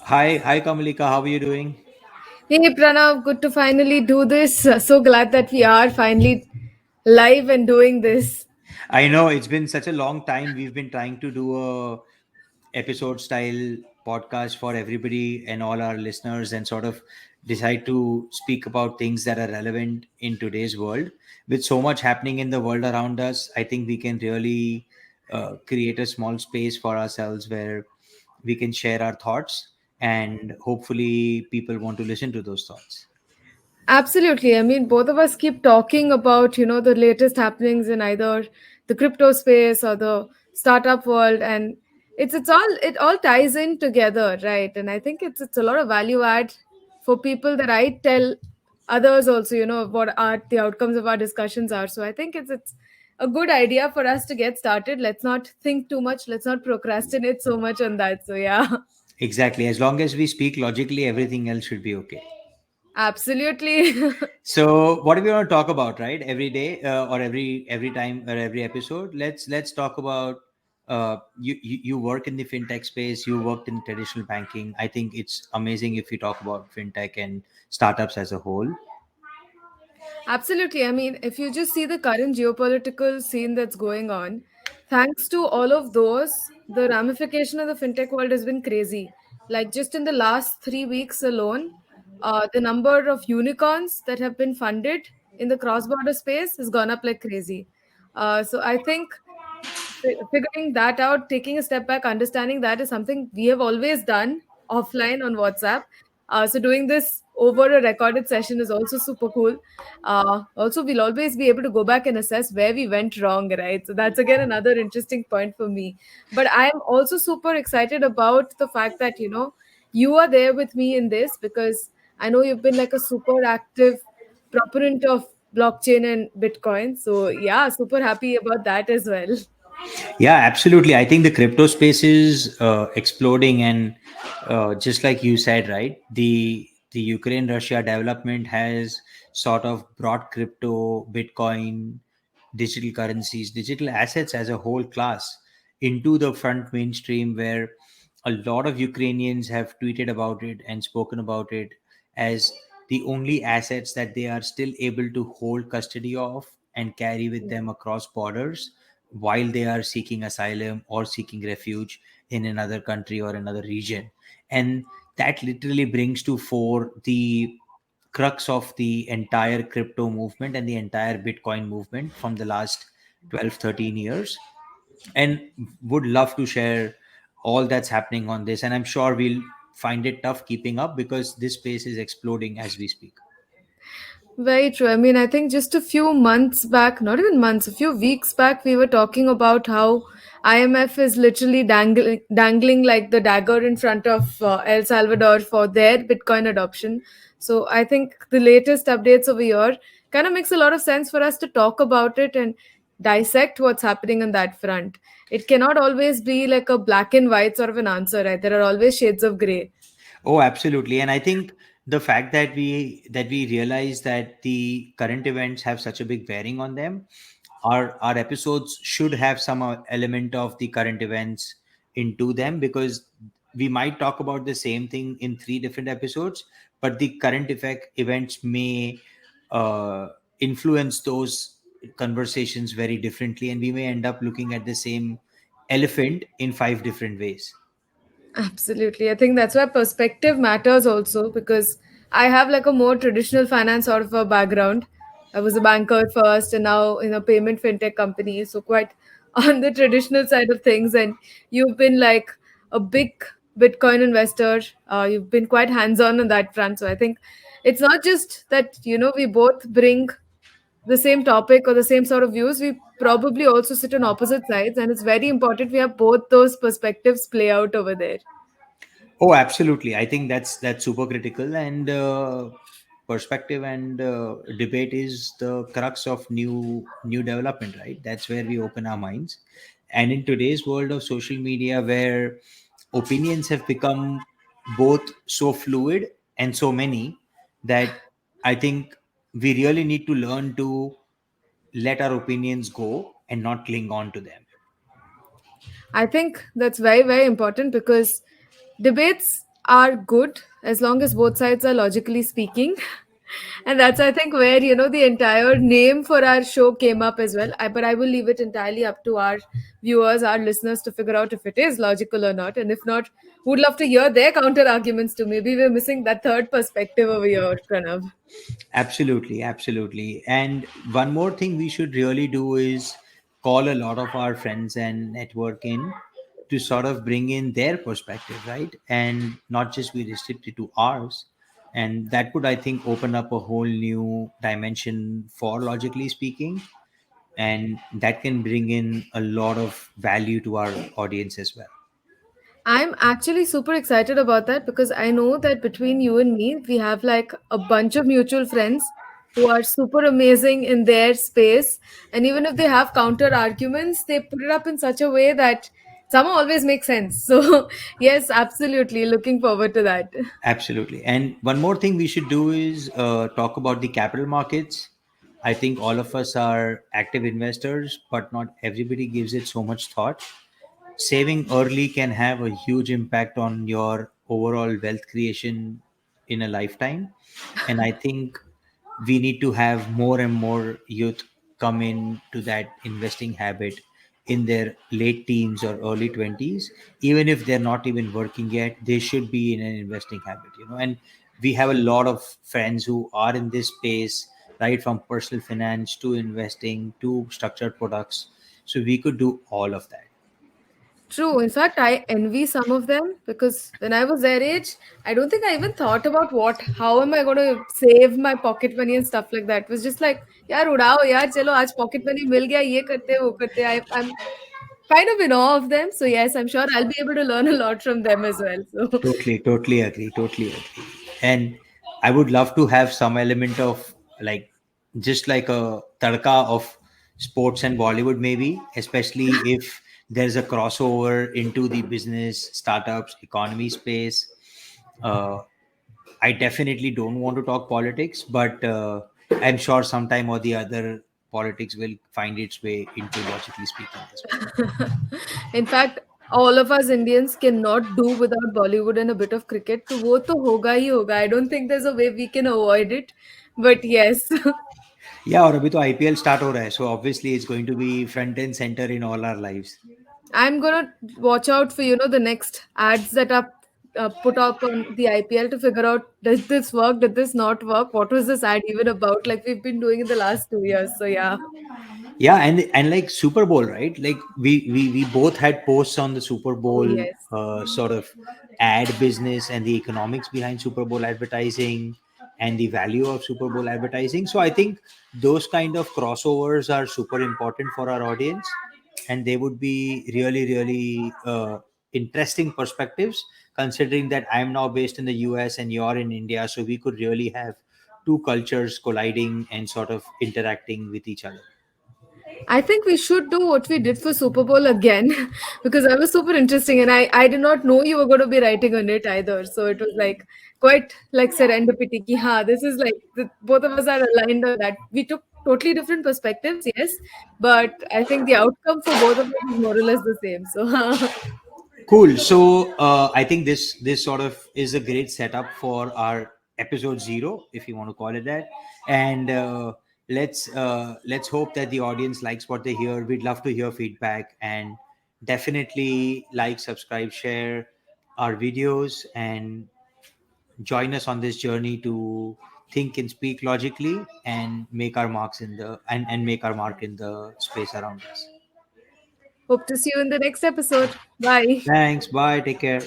Hi, Kamalika. How are you doing? Hey Pranav, good to finally do this. So glad that we are finally live and doing this. I know it's been such a long time. We've been trying to do a episode style podcast for everybody and all our listeners, and sort of decide to speak about things that are relevant in today's world. With so much happening in the world around us, I think we can really create a small space for ourselves where we can share our thoughts, and hopefully people want to listen to those thoughts. Absolutely. I mean, both of us keep talking about, the latest happenings in either the crypto space or the startup world, and it all ties in together, right? And I think it's a lot of value add for people that I tell others also, what are the outcomes of our discussions are. So I think it's a good idea for us to get started. Let's not think too much, let's not procrastinate so much on that. So yeah. Exactly. As long as we speak logically, everything else should be okay. Absolutely. So, what do we want to talk about, right? Every day, or every time or every episode. Let's talk about. You work in the fintech space. You worked in traditional banking. I think it's amazing if you talk about fintech and startups as a whole. Absolutely. I mean, if you just see the current geopolitical scene that's going on, thanks to all of those, the ramification of the fintech world has been crazy. Like just in the last 3 weeks alone, the number of unicorns that have been funded in the cross-border space has gone up like crazy. So I think figuring that out, taking a step back, understanding that is something we have always done offline on WhatsApp. So doing this over a recorded session is also super cool. Also, we'll always be able to go back and assess where we went wrong, right? So that's again another interesting point for me. But I'm also super excited about the fact that you are there with me in this because I know you've been like a super active proponent of blockchain and Bitcoin. So yeah, super happy about that as well. Yeah, absolutely. I think the crypto space is exploding, and just like you said, right, the Ukraine Russia development has sort of brought crypto, Bitcoin, digital currencies, digital assets as a whole class into the front mainstream, where a lot of Ukrainians have tweeted about it and spoken about it as the only assets that they are still able to hold custody of and carry with them across borders while they are seeking asylum or seeking refuge in another country or another region. And that literally brings to fore the crux of the entire crypto movement and the entire Bitcoin movement from the last 12, 13 years. And would love to share all that's happening on this. And I'm sure we'll find it tough keeping up because this space is exploding as we speak. Very true. I mean, I think just a few months back, not even months, a few weeks back, we were talking about how IMF is literally dangling like the dagger in front of El Salvador for their Bitcoin adoption. So I think the latest updates over here kind of makes a lot of sense for us to talk about it and dissect what's happening on that front. It cannot always be like a black and white sort of an answer, right? There are always shades of gray. Oh, absolutely. And I think the fact that we realize that the current events have such a big bearing on them, our episodes should have some element of the current events into them, because we might talk about the same thing in three different episodes, but the current effect events may uh, influence those conversations very differently, and we may end up looking at the same elephant in five different ways. Absolutely. I think that's why perspective matters also because I have like a more traditional finance sort of a background. I was a banker first and now in a payment fintech company. So quite on the traditional side of things. And you've been like a big Bitcoin investor. You've been quite hands-on that front. So I think it's not just that, we both bring the same topic or the same sort of views. We probably also sit on opposite sides. And it's very important we have both those perspectives play out over there. Oh, absolutely. I think that's super critical, and perspective and debate is the crux of new development, right? That's where we open our minds. And in today's world of social media, where opinions have become both so fluid and so many, that I think we really need to learn to let our opinions go and not cling on to them. I think that's very, very important because debates are good as long as both sides are logically speaking. And that's, I think, where, the entire name for our show came up as well. But I will leave it entirely up to our viewers, our listeners to figure out if it is logical or not. And if not, would love to hear their counter arguments too. Maybe we're missing that third perspective over here, Pranav. Absolutely, absolutely. And one more thing we should really do is call a lot of our friends and network in to sort of bring in their perspective, right? And not just be restricted to ours. And that would, I think, open up a whole new dimension for logically speaking. And that can bring in a lot of value to our audience as well. I'm actually super excited about that because I know that between you and me, we have like a bunch of mutual friends who are super amazing in their space. And even if they have counter arguments, they put it up in such a way that somehow always makes sense. So, yes, absolutely. Looking forward to that. Absolutely. And one more thing we should do is talk about the capital markets. I think all of us are active investors, but not everybody gives it so much thought. Saving early can have a huge impact on your overall wealth creation in a lifetime. And I think we need to have more and more youth come into that investing habit in their late teens or early 20s. Even if they're not even working yet, they should be in an investing habit, and we have a lot of friends who are in this space, right, from personal finance to investing to structured products. So we could do all of that. True. In fact, I envy some of them because when I was their age, I don't think I even thought about how am I going to save my pocket money and stuff like that. It was just like, yaar, udao, yaar, chalo, aaj pocket money mil gaya, ye karte, wo karte. I'm kind of in awe of them. So, yes, I'm sure I'll be able to learn a lot from them as well. So, Totally agree. Totally agree. And I would love to have some element of like just like a tadka of sports and Bollywood, maybe, especially if there's a crossover into the business, startups, economy space. Uh, I definitely don't want to talk politics, but I'm sure sometime or the other politics will find its way into logically speaking as well. in fact, all of us Indians cannot do without Bollywood and a bit of cricket. So, wo to hoga hi hoga. I don't think there's a way we can avoid it. But yes. या और अभी तो IPL start हो रहा है so obviously it's going to be front and center in all our lives. I'm gonna watch out for the next ads that are put up on the IPL to figure out, does this work? Did this not work? What was this ad even about? Like we've been doing in the last 2 years. So yeah. Yeah, and like Super Bowl, right? Like we both had posts on the Super Oh Bowl yes. sort of ad business and the economics behind Super Bowl advertising and the value of Super Bowl advertising. So I think those kind of crossovers are super important for our audience, and they would be really interesting perspectives, considering that I'm now based in the US and you're in India. So we could really have two cultures colliding and sort of interacting with each other. I think we should do what we did for Super Bowl again because that was super interesting and I did not know you were going to be writing on it either. So it was like quite like serendipity ki ha, this is like both of us are aligned on that. We took totally different perspectives, yes, but I think the outcome for both of us is more or less the same. So Cool. So I think this sort of is a great setup for our episode zero, if you want to call it that. And let's hope that the audience likes what they hear. We'd love to hear feedback, and definitely like, subscribe, share our videos, and join us on this journey to think and speak logically and make our marks in the and make our mark in the space around us. hope to see you in the next episode. Bye. Thanks. Bye. Take care.